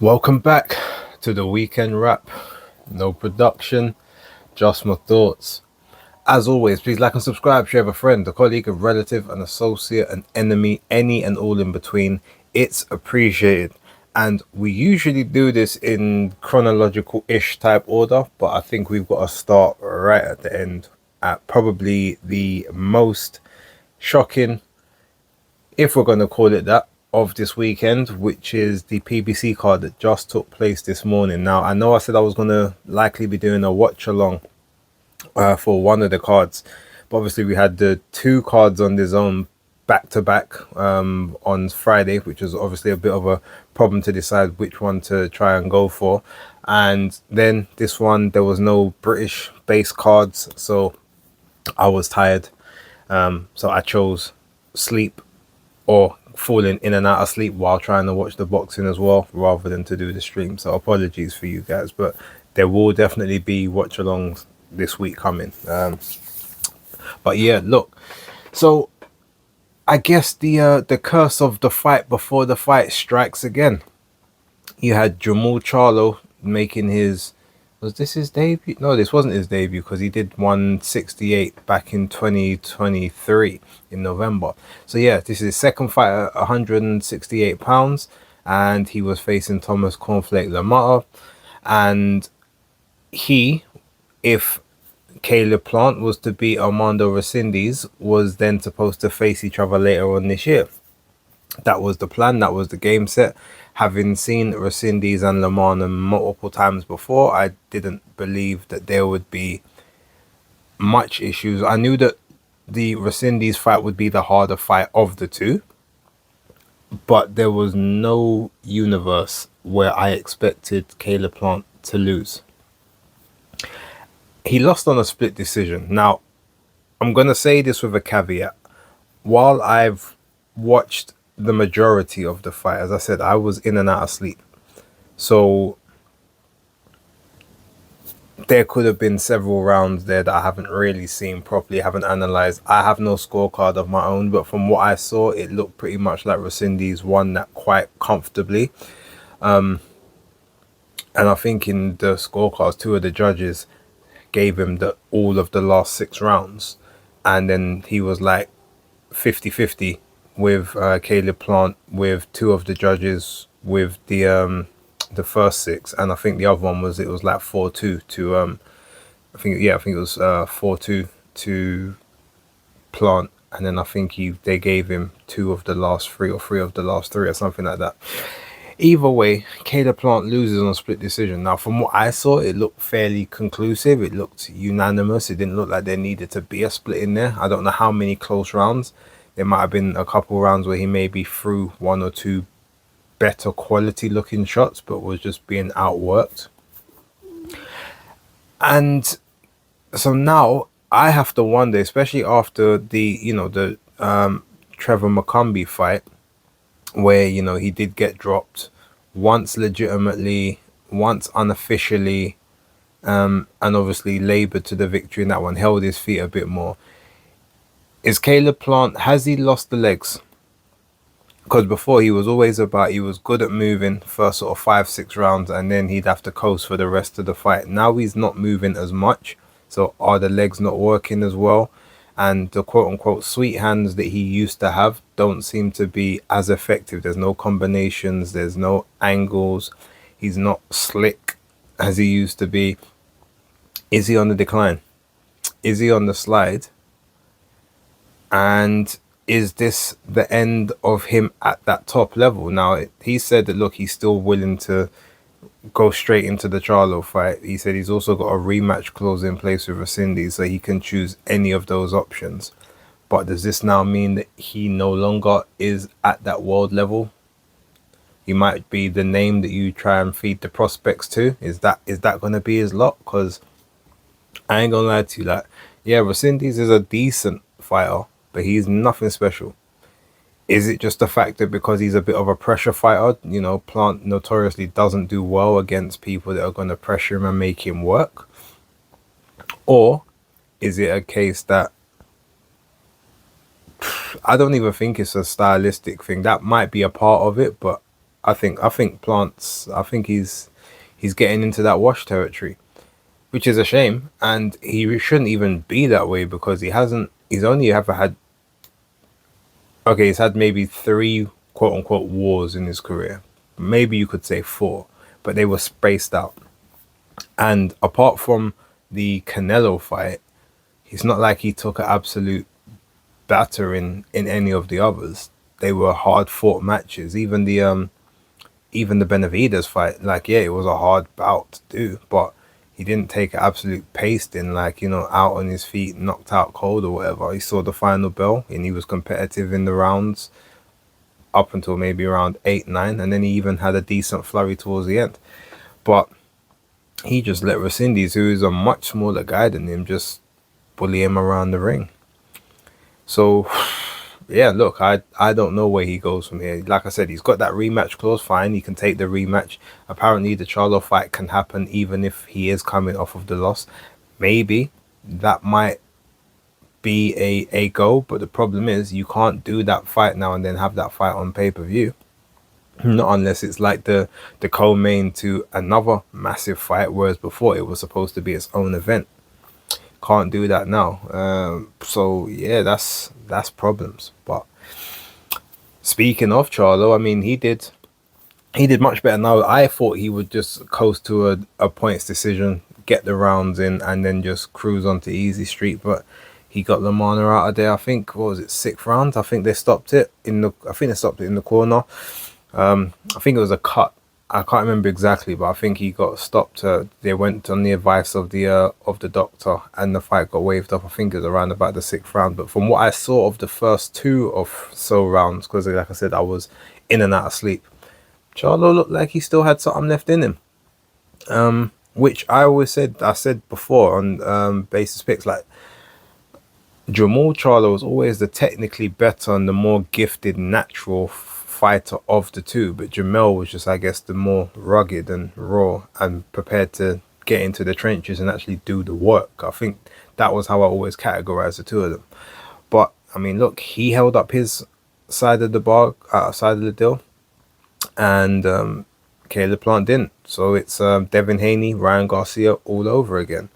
Welcome back to the weekend wrap. No production, just my thoughts. As always, please like and subscribe, share with a friend, a colleague, a relative, an associate, an enemy, any and all in between. It's appreciated. And we usually do this in chronological-ish type order, but I think we've got to start right at the end at probably the most shocking, if we're going to call it that, of this weekend, which is the PBC card that just took place this morning. Now, I know I said I was going to likely be doing a watch along for one of the cards, but obviously we had the two cards on the zone back to back on Friday, which was obviously a bit of a problem to decide which one to try and go for. And then this one, there was no British base cards, so I was tired. So I chose sleep or falling in and out of sleep while trying to watch the boxing as well, rather than to do the stream. So apologies for you guys, but there will definitely be watch alongs this week coming. But yeah, look, so I guess the curse of the fight before the fight strikes again. You had Jamal Charlo making his, was this his debut? No, this wasn't his debut, because he did 168 back in 2023 in November. So yeah, this is his second fight at 168 pounds, and he was facing Thomas Cornflake Lamata. And he, if Caleb Plant was to beat Armando Resendiz, was then supposed to face each other later on this year. That was the plan, that was the game set. Having seen Resendiz and Lamana multiple times before, I didn't believe that there would be much issues. I knew that the Resendiz fight would be the harder fight of the two, but there was no universe where I expected Caleb Plant to lose. He lost on a split decision. Now, I'm going to say this with a caveat. While I've watched the majority of the fight, as I said, I was in and out of sleep. So there could have been several rounds there that I haven't really seen properly, haven't analysed. I have no scorecard of my own, but from what I saw, it looked pretty much like Resendiz won that quite comfortably. And I think in the scorecards, two of the judges gave him all of the last 6 rounds. And then he was like 50-50 with Caleb Plant, with 2 of the judges with the first 6, and I think the other one was, it was like 4-2 to I think it was 4-2 to Plant, and then I think they gave him 2 of the last 3 or 3 of the last 3 or something like that. Either way, Caleb Plant loses on a split decision. Now, from what I saw, it looked fairly conclusive. It looked unanimous. It didn't look like there needed to be a split in there. I don't know how many close rounds. There might have been a couple rounds where he maybe threw 1 or 2 better quality looking shots, but was just being outworked. And so now I have to wonder, especially after the Trevor McCumbee fight, where he did get dropped once legitimately, once unofficially, and obviously laboured to the victory in that one, held his feet a bit more. Is Caleb Plant, has he lost the legs? Because before he was good at moving first sort of 5-6 rounds, and then he'd have to coast for the rest of the fight. Now he's not moving as much, so are the legs not working as well? And the quote-unquote sweet hands that he used to have don't seem to be as effective. There's no combinations, there's no angles, he's not slick as he used to be. Is he on the decline? Is he on the slide? And is this the end of him at that top level? Now, he said that, look, he's still willing to go straight into the Charlo fight. He said he's also got a rematch clause in place with Resendiz, so he can choose any of those options. But does this now mean that he no longer is at that world level? He might be the name that you try and feed the prospects to. Is that going to be his lot? Because I ain't going to lie to you, like, yeah, Resendiz is a decent fighter, but he's nothing special. Is it just the fact that because he's a bit of a pressure fighter, Plant notoriously doesn't do well against people that are going to pressure him and make him work? Or is it a case that, I don't even think it's a stylistic thing. That might be a part of it, but I think he's getting into that wash territory, which is a shame, and he shouldn't even be that way because he's only ever had, okay, he's had maybe three quote unquote wars in his career. Maybe you could say four, but they were spaced out. And apart from the Canelo fight, it's not like he took an absolute batter in any of the others. They were hard fought matches. Even the Benavides fight, like, yeah, it was a hard bout to do, but he didn't take an absolute pasting, like, out on his feet, knocked out cold or whatever. He saw the final bell and he was competitive in the rounds up until maybe around 8, 9, and then he even had a decent flurry towards the end. But he just let Resendiz, who is a much smaller guy than him, just bully him around the ring. So yeah, look, I don't know where he goes from here. Like I said, he's got that rematch clause. Fine, he can take the rematch. Apparently the Charlo fight can happen even if he is coming off of the loss. Maybe that might be a go, but the problem is you can't do that fight now and then have that fight on pay-per-view. Not unless it's like the co-main to another massive fight, whereas before it was supposed to be its own event. Can't do that now. So yeah, that's problems. But speaking of Charlo, I mean, he did much better now. I thought he would just coast to a points decision, get the rounds in, and then just cruise onto easy street. But he got Lamana out of there. I think, what was it, 6th round? I think they stopped it in the corner. I think it was a cut. I can't remember exactly, but I think he got stopped. They went on the advice of the doctor, and the fight got waved off. I think it was around about the 6th round. But from what I saw of the first 2 of so rounds, because like I said, I was in and out of sleep, Charlo looked like he still had something left in him. Which I said before on Basis Picks, like, Jamal Charlo was always the technically better and the more gifted natural fighter of the two, but Jamel was just, I guess, the more rugged and raw and prepared to get into the trenches and actually do the work. I think that was how I always categorized the two of them. But I mean, look, he held up his side of the side of the deal, and Caleb Plant didn't. So it's Devin Haney, Ryan Garcia all over again.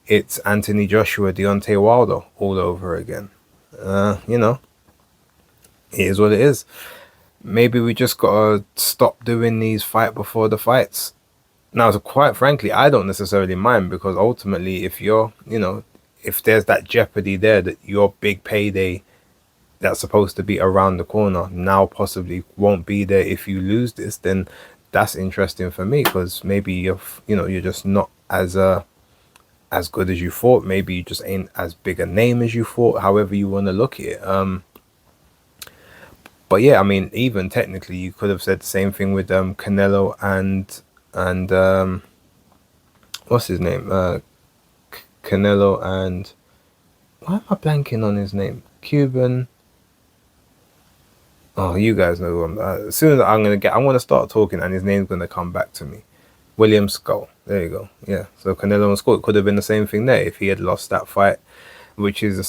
It's Anthony Joshua, Deontay Wilder all over again. It is what it is. Maybe we just gotta stop doing these fight before the fights. Now, so quite frankly, I don't necessarily mind, because ultimately, if you're, if there's that jeopardy there that your big payday that's supposed to be around the corner now possibly won't be there if you lose this, then that's interesting for me, because maybe you're just not as good as you thought. Maybe you just ain't as big a name as you thought. However you want to look at it. But yeah, I mean, even technically, you could have said the same thing with Canelo and what's his name? Canelo and, why am I blanking on his name? Cuban. Oh, you guys know who as soon as I'm gonna start talking, and his name's gonna come back to me. William Skull. There you go. Yeah. So Canelo and Skull, it could have been the same thing there if he had lost that fight. Which is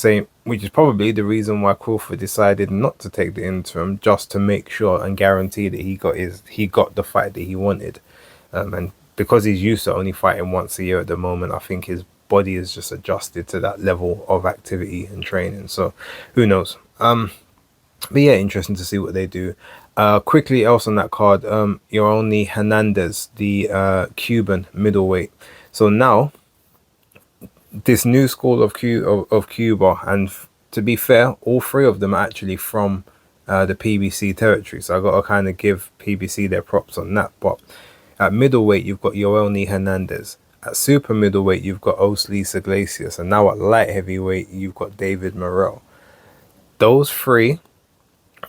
probably the reason why Crawford decided not to take the interim, just to make sure and guarantee that he got the fight that he wanted. And because he's used to only fighting once a year at the moment, I think his body is just adjusted to that level of activity and training. So who knows? But yeah, interesting to see what they do. Quickly else on that card, Yoroni Hernandez, the Cuban middleweight. So now, this new school of Cuba, and to be fair, all 3 of them are actually from the PBC territory, so I got to kind of give PBC their props on that. But at middleweight, you've got Yoelni Hernandez. At super middleweight, you've got Oslis Iglesias, and now at light heavyweight, you've got David Morrell. Those 3,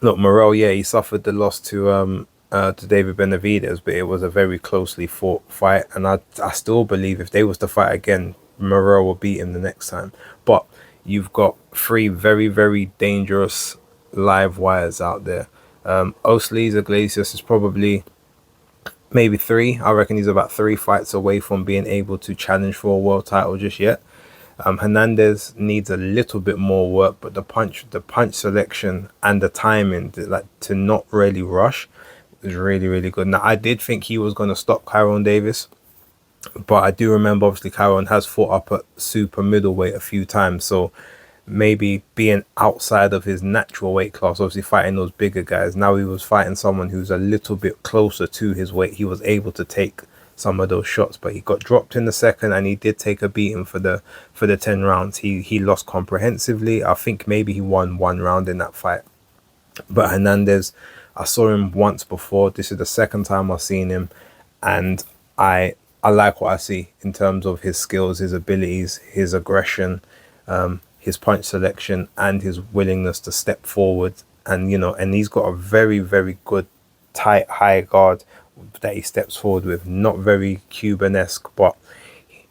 look, Morrell, yeah, he suffered the loss to David Benavides, but it was a very closely fought fight, and I still believe if they was to fight again, Morrell will beat him the next time. But you've got 3 very, very dangerous live wires out there. Oslis Iglesias is probably maybe 3. I reckon he's about 3 fights away from being able to challenge for a world title just yet. Hernandez needs a little bit more work, but the punch selection and the timing, to not really rush, was really, really good. Now, I did think he was going to stop Kyron Davis, but I do remember obviously Kyron has fought up at super middleweight a few times, so maybe being outside of his natural weight class, obviously fighting those bigger guys. Now he was fighting someone who's a little bit closer to his weight. He was able to take some of those shots, but he got dropped in the second, and he did take a beating for the 10 rounds. He lost comprehensively. I think maybe he won 1 round in that fight. But Hernandez, I saw him once before. This is the second time I've seen him, and I like what I see in terms of his skills, his abilities, his aggression, his punch selection, and his willingness to step forward. And and he's got a very, very good tight high guard that he steps forward with. Not very Cuban-esque, but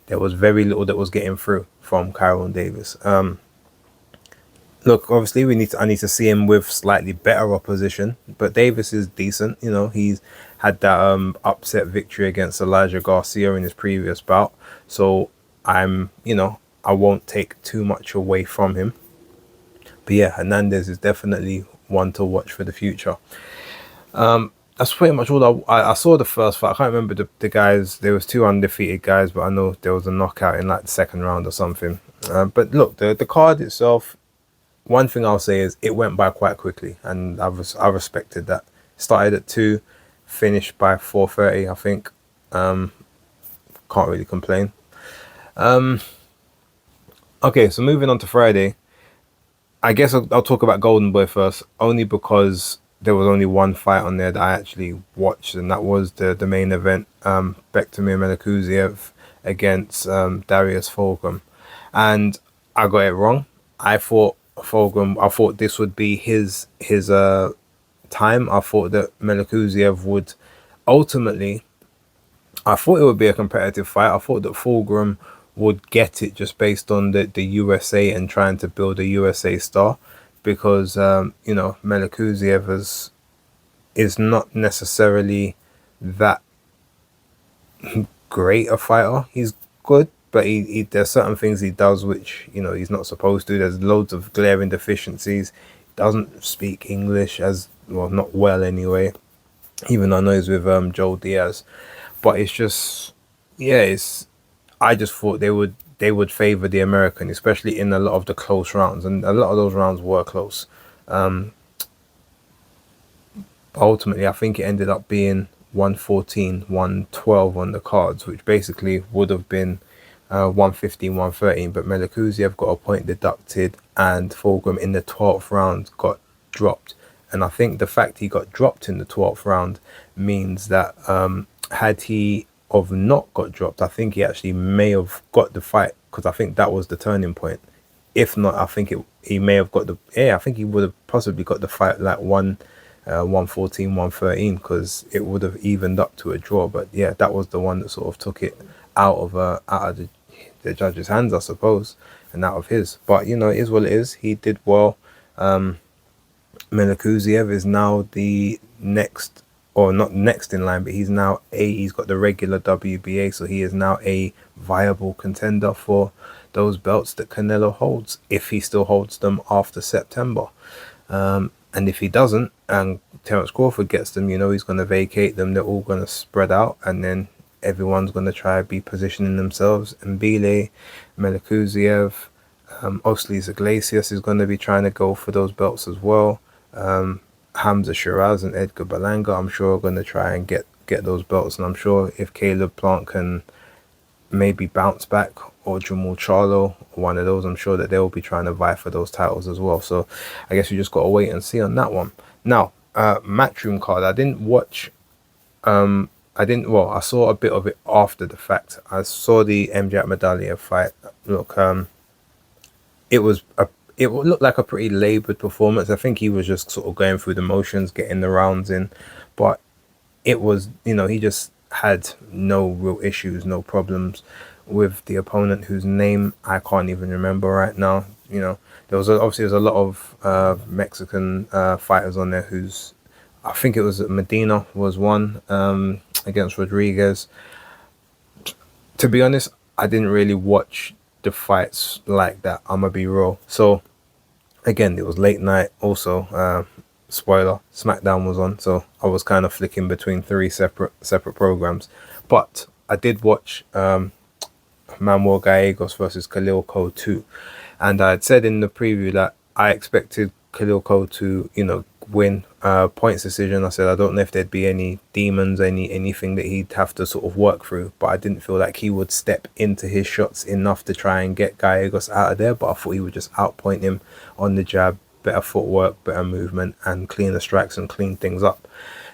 there was very little that was getting through from Kyron Davis. Look, obviously I need to see him with slightly better opposition, but Davis is decent. He's had that upset victory against Elijah Garcia in his previous bout, so I won't take too much away from him. But yeah, Hernandez is definitely one to watch for the future. That's pretty much all. I saw the first fight. I can't remember the guys. There was 2 undefeated guys, but I know there was a knockout in like the second round or something. But look, the card itself, one thing I'll say is it went by quite quickly, and I respected that. Started at 2, finished by 4:30, I think. Can't really complain. Okay, so moving on to Friday. I guess I'll talk about Golden Boy first, only because there was only one fight on there that I actually watched, and that was the main event, Bektemir Melikuziev against Darius Fulgham. And I got it wrong. I thought this would be his time. I thought that Melikuziev would ultimately, I thought it would be a competitive fight. I thought that Fulgham would get it just based on the USA and trying to build a USA star, because Melikuziev is not necessarily that great a fighter. He's good, but he there's certain things he does which he's not supposed to. There's loads of glaring deficiencies. He doesn't speak English as well, not well anyway, even though I know he's with Joel Diaz. But it's just, yeah, I just thought they would favor the American, especially in a lot of the close rounds, and a lot of those rounds were close. Ultimately, I think it ended up being 114, 112 on the cards, which basically would have been 115, 113. But Melikuziev got a point deducted, and Fulgham in the 12th round got dropped. And I think the fact he got dropped in the 12th round means that had he of not got dropped, I think he actually may have got the fight, because I think that was the turning point. If not, I think he may have got I think he would have possibly got the fight like 114, 113, because it would have evened up to a draw. But yeah, that was the one that sort of took it out of the judge's hands, I suppose, and out of his. But it is what it is. He did well. Melikuziev is now the next, or not next in line, but he's got the regular WBA, so he is now a viable contender for those belts that Canelo holds, if he still holds them after September. And if he doesn't, and Terence Crawford gets them, he's going to vacate them. They're all going to spread out, and then everyone's going to try to be positioning themselves. Mbile, Melikuziev, Oslis Iglesias is going to be trying to go for those belts as well. Hamza Shiraz and Edgar Berlanga, I'm sure, are going to try and get those belts. And I'm sure if Caleb Plant can maybe bounce back, or Jamal Charlo, or one of those, I'm sure that they'll be trying to vie for those titles as well. So I guess we just got to wait and see on that one. Now, Matchroom card, I didn't watch. I saw a bit of it after the fact. I saw the MJ Medallia fight. Look, it looked like a pretty laboured performance. I think he was just sort of going through the motions, getting the rounds in. But it was, he just had no real issues, no problems with the opponent, whose name I can't even remember right now. There was a lot of Mexican fighters on there I think it was Medina was one against Rodriguez. To be honest, I didn't really watch the fights like that, I'm gonna be real. So again, it was late night also. spoiler, SmackDown was on, so I was kind of flicking between three separate programs. But I did watch Manuel Gallegos versus Khalil Coe 2, and I had said in the preview that I expected Khalil Coe to, win points decision. I said I don't know if there'd be any demons, anything that he'd have to sort of work through, but I didn't feel like he would step into his shots enough to try and get Gallegos out of there. But I thought he would just outpoint him on the jab, better footwork, better movement, and clean the strikes and clean things up.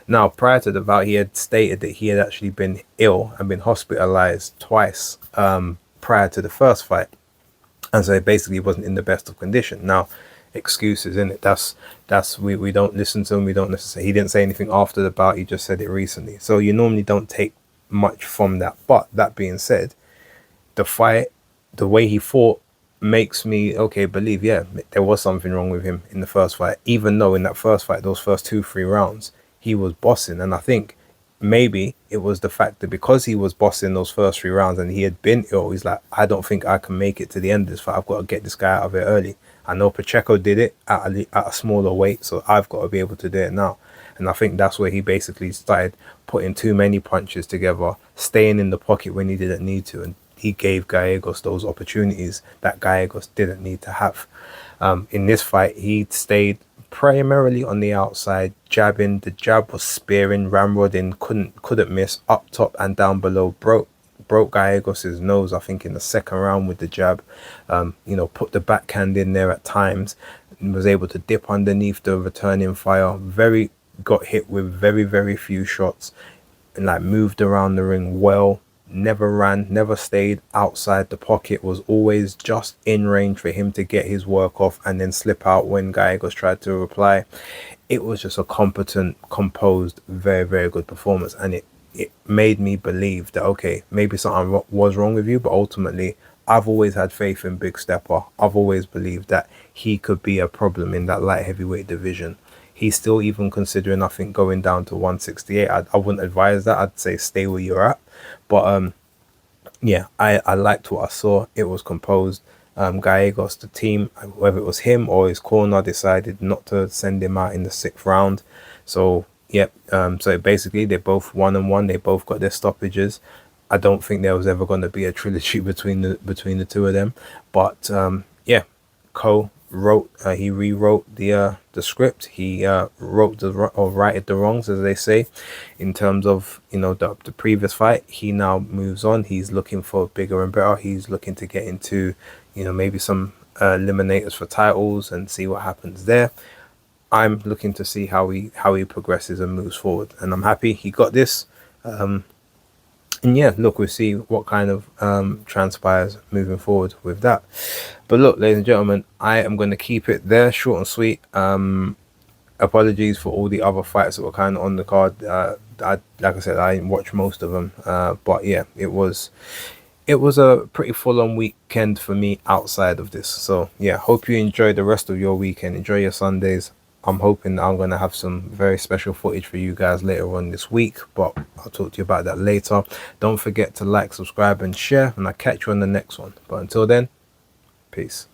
Now, prior to the bout, he had stated that he had actually been ill and been hospitalized twice prior to the first fight, and so he basically wasn't in the best of condition. Now, excuses, in it, that's we don't listen to him. We don't necessarily, he didn't say anything after the bout, he just said it recently, so you normally don't take much from that. But that being said, the fight, the way he fought, makes me believe, yeah, there was something wrong with him in the first fight, even though in that first fight, those first 2-3 rounds, he was bossing. And I think maybe it was the fact that because he was bossing those first 3 rounds and he had been ill, he's like, I don't think I can make it to the end of this fight. I've got to get this guy out of it early. I know Pacheco did it at a smaller weight, so I've got to be able to do it now. And I think that's where he basically started putting too many punches together, staying in the pocket when he didn't need to, and he gave Gallegos those opportunities that Gallegos didn't need to have. In this fight, he stayed primarily on the outside, jabbing. The jab was spearing, ramrodding, couldn't miss, up top and down below. Broke Gallegos' nose, I think, in the second round with the jab. Put the backhand in there at times, and was able to dip underneath the returning fire. Got hit with very, very few shots, and moved around the ring well. Never ran, never stayed outside the pocket, was always just in range for him to get his work off and then slip out when Gallegos tried to reply. It was just a competent, composed, very, very good performance, and it made me believe that, okay, maybe something was wrong with you, but ultimately I've always had faith in Big Stepper. I've always believed that he could be a problem in that light heavyweight division. He's still even considering, I think, going down to 168. I wouldn't advise that. I'd say stay where you're at. But yeah, I liked what I saw. It was composed. Gallegos, the team, whether it was him or his corner, decided not to send him out in the 6th round. So yep. So basically, they both 1-1. They both got their stoppages. I don't think there was ever going to be a trilogy between the two of them. But yeah, Coe he rewrote the script. He righted the wrongs, as they say, in terms of the previous fight. He now moves on. He's looking for bigger and better. He's looking to get into maybe some eliminators for titles and see what happens there. I'm looking to see how he progresses and moves forward, and I'm happy he got this. And yeah, look, we'll see what kind of transpires moving forward with that. But look, ladies and gentlemen, I am going to keep it there, short and sweet. Apologies for all the other fights that were kind of on the card. Like I said, I didn't watch most of them, but yeah, it was a pretty full-on weekend for me outside of this. So yeah, hope you enjoy the rest of your weekend. Enjoy your Sundays. I'm hoping that I'm going to have some very special footage for you guys later on this week, but I'll talk to you about that later. Don't forget to like, subscribe, and share, and I'll catch you on the next one. But until then, peace.